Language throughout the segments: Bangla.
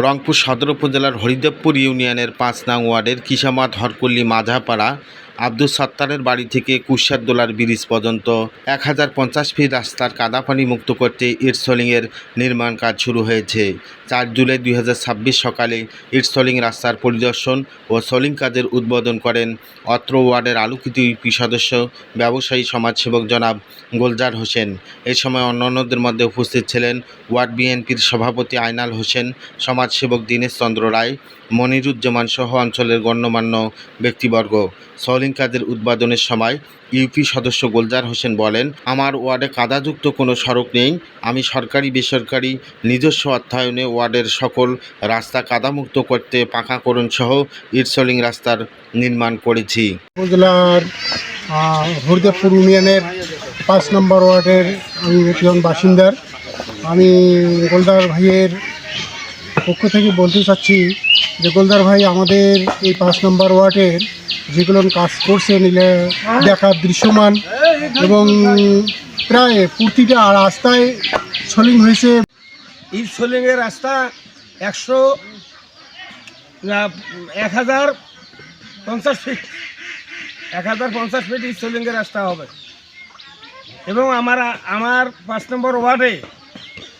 রংপুর সদর উপজেলার হরিদেবপুর ইউনিয়নের ৫ নং ওয়ার্ডের কিসামাত হরকুল্লি মাঝাপাড়া আব্দুস সাত্তারের বাড়ি থেকে কুশিয়ারদোলার ব্রিজ পর্যন্ত ১০৫০ ফিট রাস্তার কাদাপানি মুক্ত করতে ইটসলিংয়ের নির্মাণ কাজ শুরু হয়েছে। ৪ জুলাই ২০২৬ সকালে ইটসলিং রাস্তার পরিদর্শন ও সলিং কাজের উদ্বোধন করেন অত্র ওয়ার্ডের আলোকিত ইউপি সদস্য ব্যবসায়ী সমাজসেবক জনাব গোলজার হোসেন। এ সময় অন্যান্যদের মধ্যে উপস্থিত ছিলেন ওয়ার্ড বিএনপির সভাপতি আইনাল হোসেন, সমাজসেবক দীনেশ চন্দ্র রায়, মনিরুজ্জামান সহ অঞ্চলের গণ্যমান্য ব্যক্তিবর্গ। সলিং কাজের উদ্বোধনের সময় ইউপি সদস্য গোলজার হোসেন বলেন, আমার ওয়ার্ডে কাদাযুক্ত কোনো সড়ক নেই। আমি সরকারি বেসরকারি নিজস্ব অর্থায়নে ওয়ার্ডের সকল রাস্তা কাদামুক্ত করতে পাকাকরণ সহ ইটসলিং রাস্তার নির্মাণ করেছি। উপজেলার হরিদেবপুর ইউনিয়নের ৫ নম্বর ওয়ার্ডের আমি একজন বাসিন্দার। আমি গোলদার ভাইয়ের পক্ষ থেকে বলতে চাচ্ছি যে গোলদার ভাই আমাদের এই ৫ নম্বর ওয়ার্ডের যেগুলো কাজ করছে নিলে দেখার দৃশ্যমান এবং প্রায় প্রতিটা রাস্তায় সলিং হয়েছে। এই সলিংয়ের রাস্তা ১,০৫০ ফিট ১,০৫০ ফিট এই সলিংয়ের রাস্তা হবে এবং আমার ৫ নম্বর ওয়ার্ডে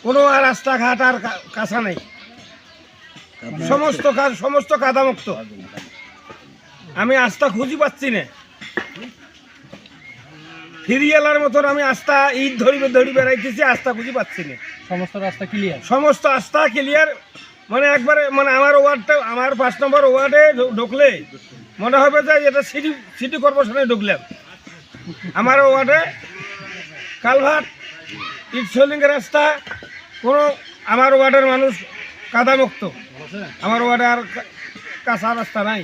কোনো আর রাস্তাঘাট আর কাঁচা নেই, সমস্ত কাদামুক্ত। আমি আস্থা খুঁজি পাচ্ছি না, ফিরিয়ালার মতন আমি আস্থা ঈদ ধরি বেড়াইতেছি, আস্থা খুঁজি পাচ্ছি না। সমস্ত আস্থা ক্লিয়ার মানে একবারে মানে আমার ওয়ার্ডটা, আমার ৫ নম্বর ওয়ার্ডে ঢুকলে মনে হবে যে এটা সিটি কর্পোরেশনে ঢুকলাম। আমার ওয়ার্ডে কালভার্ট, ইটসলিংয়ের রাস্তা, কোনো আমার ওয়ার্ডের মানুষ কাদামুক্ত। আমার ওয়ার্ডে আর কাঁচা রাস্তা নাই।